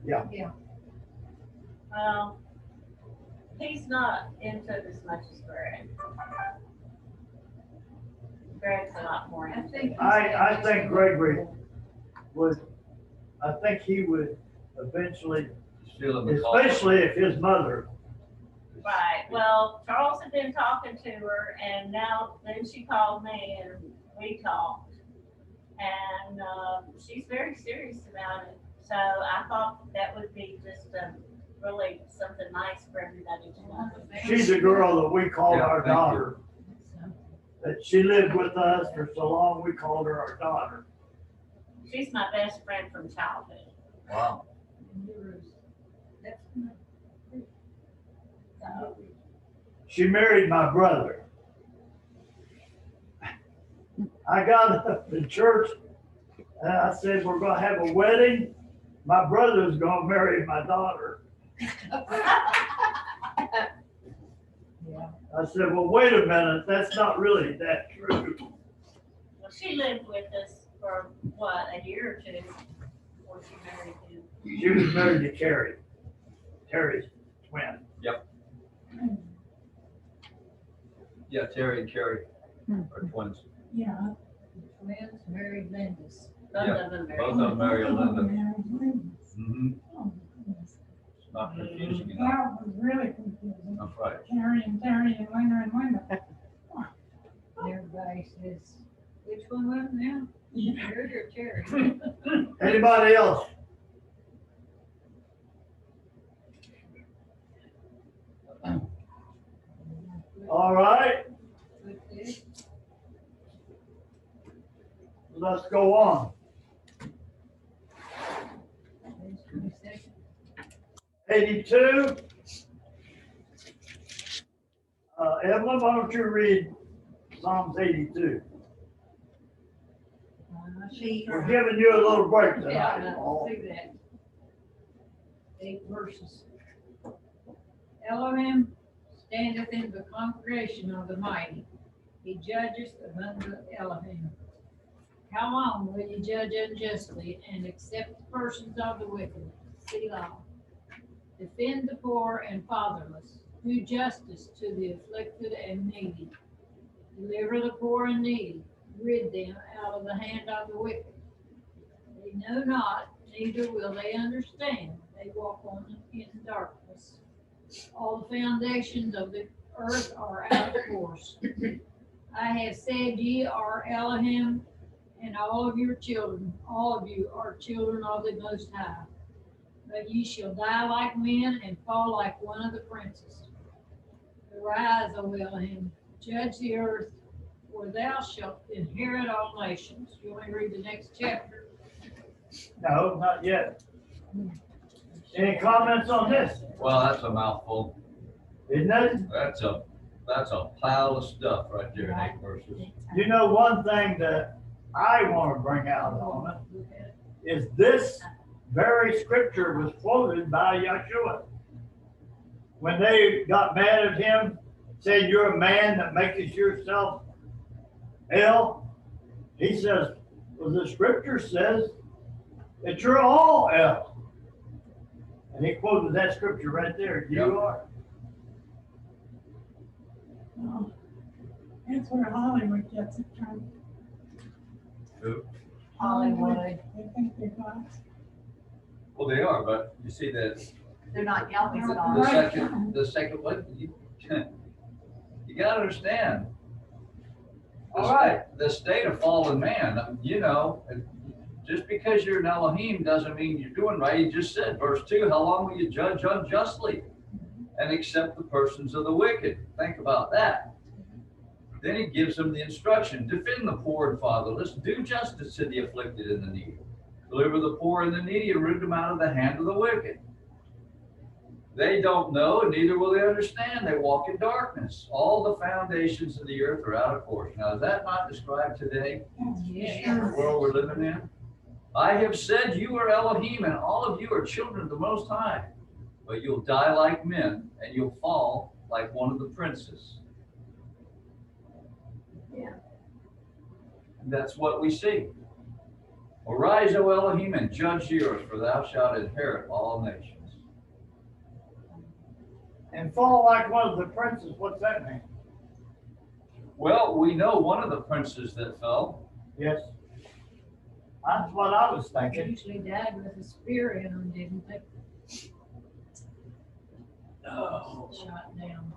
Yeah. Well, he's not into it as much as Greg. Greg's a lot more into it. I think Gregory would, I think he would eventually, Still in the call. especially if his mother, Right, well, Charles had been talking to her, and now, then she called me, and we talked. And, she's very serious about it, so I thought that would be just, really something nice for everybody to know. she's a girl that we called Yeah, our thank you. daughter. That she lived with us for so long, we called her our daughter. She's my best friend from childhood, Wow. so. She married my brother. I got up in church and I said, we're gonna have a wedding. My brother's gonna marry my daughter. I said, well, wait a minute, that's not really that true. Well, she lived with us for, what, a year or two before she married him. She was married to Carrie, Terry's twin. Yeah, Terry and Carrie are twins. Yeah. Twins married Linda's. Both Yeah, of them Both married. of them marry Linda. Married Linda's. Mm-hmm. Oh, goodness. It's not confusing enough. That was really confusing. That's right. Terry and Linda and Linda. Everybody says, which one was it now? Jared or Terry? Anybody else? All right, With this, let's go on. there's 22nd. 82. Evelyn, why don't you read Psalms 82? We're giving you a little break Yeah, tonight. I'll see that. 8 verses. Elohim standeth in the congregation of the mighty. He judgeth among the Elohim. How long will you judge unjustly and accept the persons of the wicked? Selah. Defend the poor and fatherless. Do justice to the afflicted and needy. Deliver the poor and needy. Rid them out of the hand of the wicked. They know not, neither will they understand. They walk on in darkness. All the foundations of the earth are out of course. I have said ye are Elohim, and all of your children, all of you are children of the Most High. But ye shall die like men and fall like one of the princes. Arise, O Elohim, judge the earth, for thou shalt inherit all nations. You want me to read the next chapter? No, not yet. Any comments on this? Well, that's a mouthful. Isn't it? That's a pile of stuff right there in 8 verses. You know, one thing that I want to bring out on it is this very scripture was quoted by Yeshua. When they got mad at him, said, you're a man that maketh yourself ill. He says, well, the scripture says that you're all ill. And he quoted that scripture right there. You Yep. are. Well, that's where Hollywood gets it from. Who? Hollywood. They think they're gods. Well, they are, but you see that They're not Yahweh's the God. second one, you gotta understand. All right. The state of fallen man, you know, just because you're an Elohim doesn't mean you're doing right. He just said, verse 2, how long will you judge unjustly and accept the persons of the wicked? Think about that. Then he gives them the instruction, defend the poor and fatherless, do justice to the afflicted and the needy, deliver the poor and the needy, and root them out of the hand of the wicked. They don't know, and neither will they understand. They walk in darkness. All the foundations of the earth are out of course. Now, is that not described today in the world we're living in? I have said you are Elohim, and all of you are children of the Most High. But you'll die like men, and you'll fall like one of the princes. Yeah. And that's what we see. Arise, O Elohim, and judge the earth, for thou shalt inherit all nations. And fall like one of the princes, what's that mean? Well, we know one of the princes that fell. Yes. That's what I was They thinking. usually died with a spear in them, didn't they? Oh. Shot down.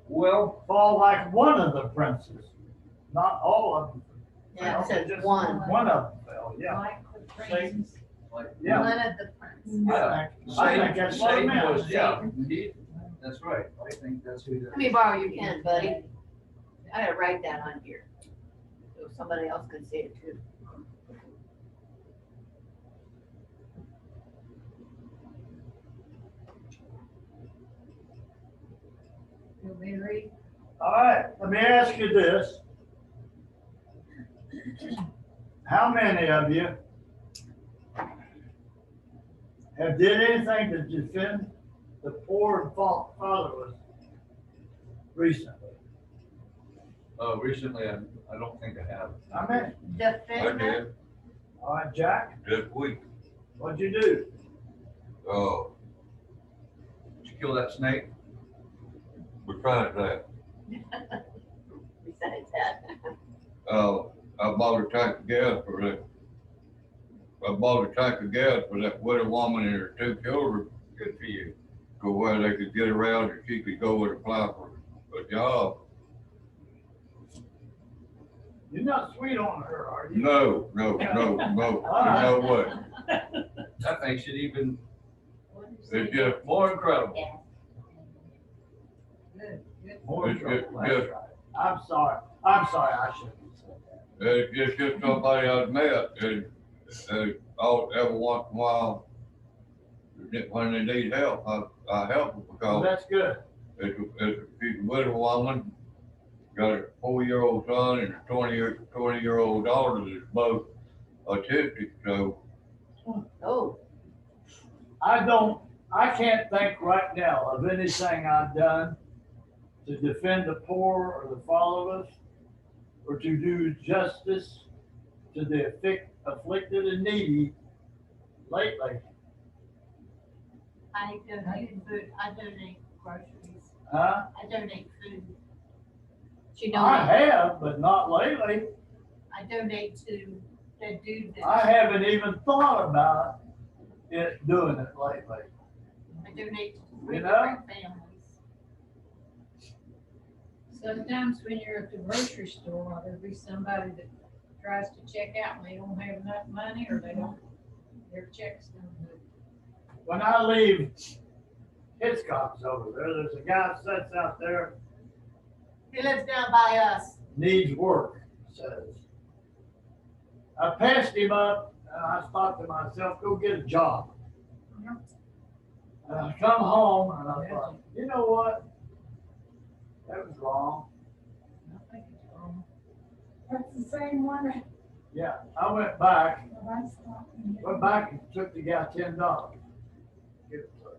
Well, Fall like one of the princes, not all of them. Yeah, it fell, says just one. One of them fell, yeah. Like the princes. like, Yeah. One of the princes. I think that's what it Satan meant. was, yeah, that's right. I think that's who that Let me borrow your pen, buddy. I gotta write that on here. So somebody else can see it too. You may read. All right, let me ask you this. How many of you have did anything to defend the poor and fatherless recently? Recently, I don't think I have. How many? Defender. All right, Jack, This week, what'd you do? Did you kill that snake? besides that, Besides that. I bought a tank of gas for that. I bought a tank of gas for that widow woman and her 2 children. Good for you. Go where they could get around and she could go and apply for a job. You're not sweet on her, are you? No, no way. That makes it even It's just, more incredible. Good, good. More It's trouble, just- that's just- right. I'm sorry, I shouldn't have said that. it's just somebody I've met and all, every once in a while, when they need help, I help them Well, because that's good. she's a widow woman, got a 4-year-old son and a 20-year-old daughter that's both autistic, so Oh, I can't think right now of anything I've done to defend the poor or the fatherless, or to do justice to the afflicted and needy lately. I donate food, I donate groceries, Huh? I donate food. She I donates, have, but not lately. I donate to the dude that, I haven't even thought about doing it lately. I donate to 3 You know? different families. Sometimes when you're at the grocery store, there'll be somebody that tries to check out and they don't have enough money or they don't, their check's done. When I leave Hitchcock's over there, there's a guy that sits out there, He lives down by us. needs work, says. I passed him up and I thought to myself, go get a job. And I come home and I thought, you know what? That was wrong. I think it's wrong. That's the same one that Yeah, I went back I stopped. and took the guy $10. Give it to him.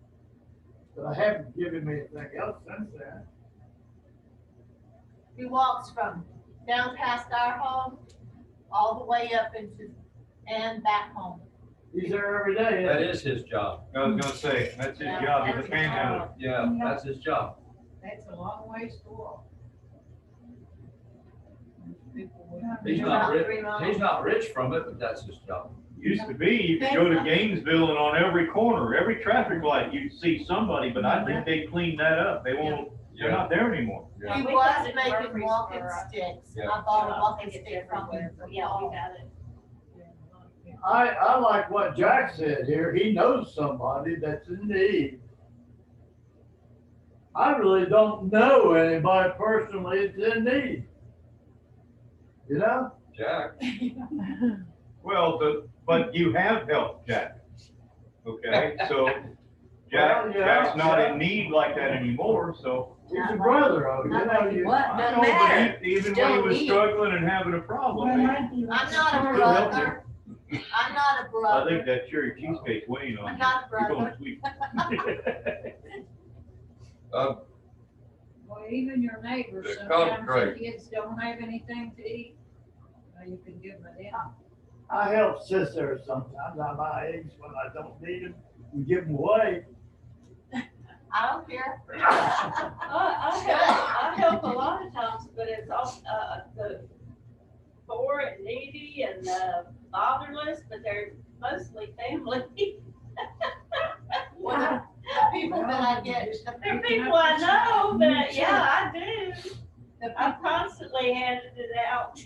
But I haven't given me anything else since then. He walks from down past our home, all the way up into, and back home. He's there every day. That isn't is his job. I was gonna say, that's his Yeah, job, he's that's a his panhandler. job. Yeah, that's his job. That's a long ways to walk. People would- He's About not rich, 3 miles. he's not rich from it, but that's his job. Used to be, you could go to Gainesville and on every corner, every traffic light, you'd see somebody, but I think they cleaned that up. They won't, they're not there anymore. Yeah. He We was got it in making Murfreesboro. walking sticks. Yeah. I bought a I walking think it's stick from him. everywhere. Yeah, we got it. I like what Jack said here. He knows somebody that's in need. I really don't know anybody personally that's in need. You know? Jack, Well, but you have helped Jack. Okay, so Well, yeah, Jack's not yeah. in need like that anymore, so. He's a brother of you. Not know, like he you- was. I Doesn't know, but matter. even when he Still was need. struggling and having a problem, Well, man, I'd be like, I'm not a Still brother. help I'm not a I brother. think that cherry cheesecake's weighing on I'm you. not a You're going brother. sweet. Well, even your neighbors, The sometimes the concrete. kids don't have anything to eat. You can give them a dinner. I help sisters sometimes. I'm my age when I don't need them, we give them away. I don't care. I help a lot of times, but it's all, the poor and needy and the fatherless, but they're mostly family. Well, the people that I get, They're people I know, but yeah, I do. the I've constantly handed it out.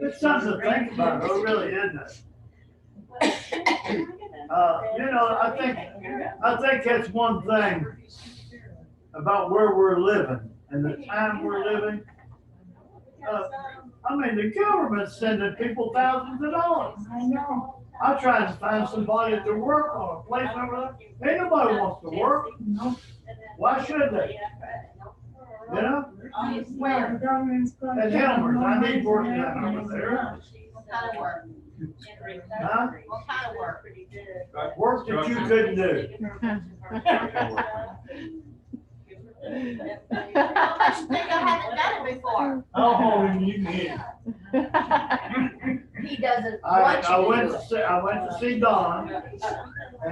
It's something to think about, though, really, isn't it? You know, I think that's one thing about where we're living and the time we're living. I mean, the government's sending people thousands of dollars. I know. I tried to find somebody to work on a place over there. Ain't nobody wants to work. No. Why should they? You know? Where the government's going. At Helmers, I need work done over there. What kind of work? Huh? What kind of work? Work that you couldn't do. How much you think I haven't done it before? Oh, you can. He doesn't I want you went to to do it. I went to see Don, and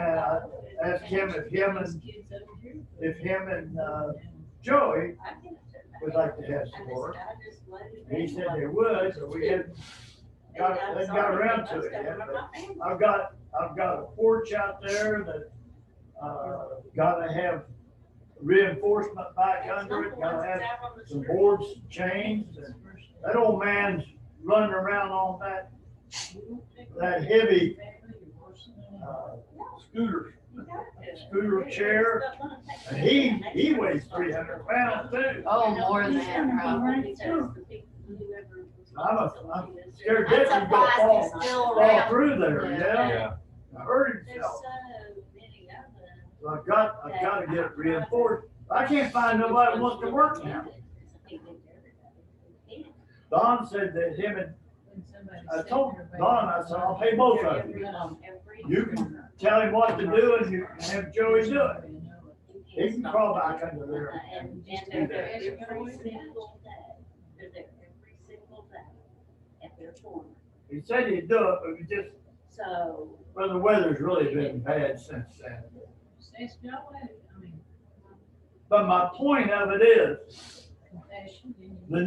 I asked him if him and Joey would like to have some work. He said they would, but we hadn't got around to it yet. But I've got a porch out there that, gotta have reinforcement back under it, gotta have some boards changed. And that old man's running around on that heavy, scooter chair, and he weighs 300 pounds too. Oh, more than that, probably. I'm scared that That's a he's gonna plastic still fall around. through there, yeah, Yeah. hurt himself. So I've got to get it reinforced. I can't find nobody who wants to work now. Don said that him and, I told Don, I said, I'll pay both of you. You can tell him what to do and you can have Joey do it. He can crawl back under there. And they're there every single day. They're there every single day at their corner. He said he'd do it, but we just, So, well, the weather's really been bad since then. But my point of it is, the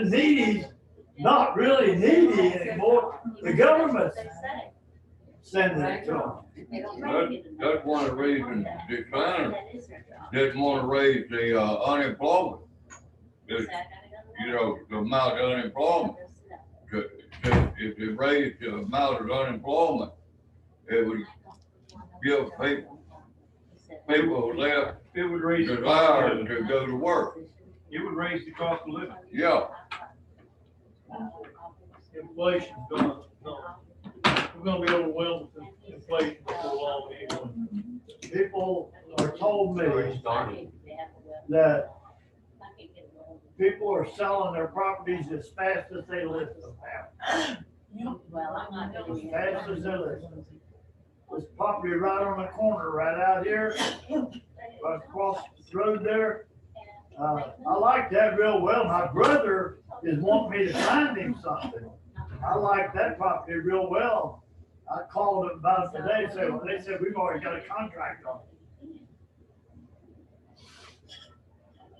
needy's not really needy anymore. The government's they say. sending it to them. They don't make it. That's one of the reasons decliners That is their job. didn't want to raise the, unemployment. Is It's, that gonna you know, the amount of unemployment. If they raised the amount of unemployment, it would give people less It would raise the cost desire of living. to go to work. It would raise the cost of living. Yeah, Inflation's gonna, we're gonna be overwhelmed with inflation before long anyway. People are told me that people are selling their properties as fast as they list them now. Well, I'm not As doing fast as they list them. This property right on the corner, right out here, right across the road there. I like that real well. My brother is wanting me to find him something. I like that property real well. I called him about it today, they said, we've already got a contract on it.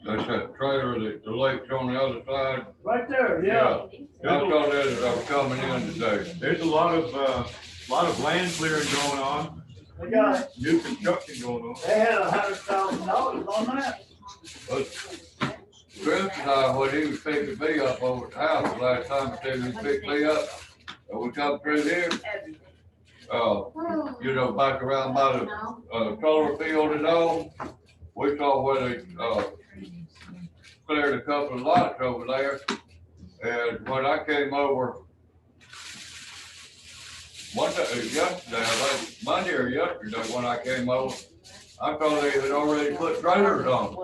that's that trailer that the lake's on the other side. Right there, yeah. I thought that as I was coming in today. There's a lot of land clearing going on, They got, new construction going on. they had $100,000 on that. But Chris and I, when he was picking me up over at the house the last time, he said he picked me up, and we come through here, you know, back around by the, solar field and all, we saw where they, cleared a couple of lots over there, and when I came over one day, yesterday, like Monday or yesterday, when I came over, I thought they had already put trailers on.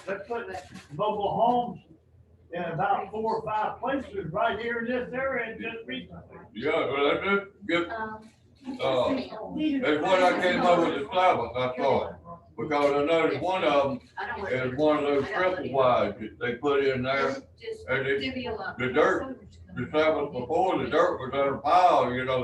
They put mobile homes in about 4 or 5 places right here in this area just recently. Yeah, well, that's it, good, that's when I came over to Sabbath, I saw it. Because I noticed one of them is one of those triple wides that they put in there. And it, the dirt, the Sabbath before, the dirt was in a pile, you know, the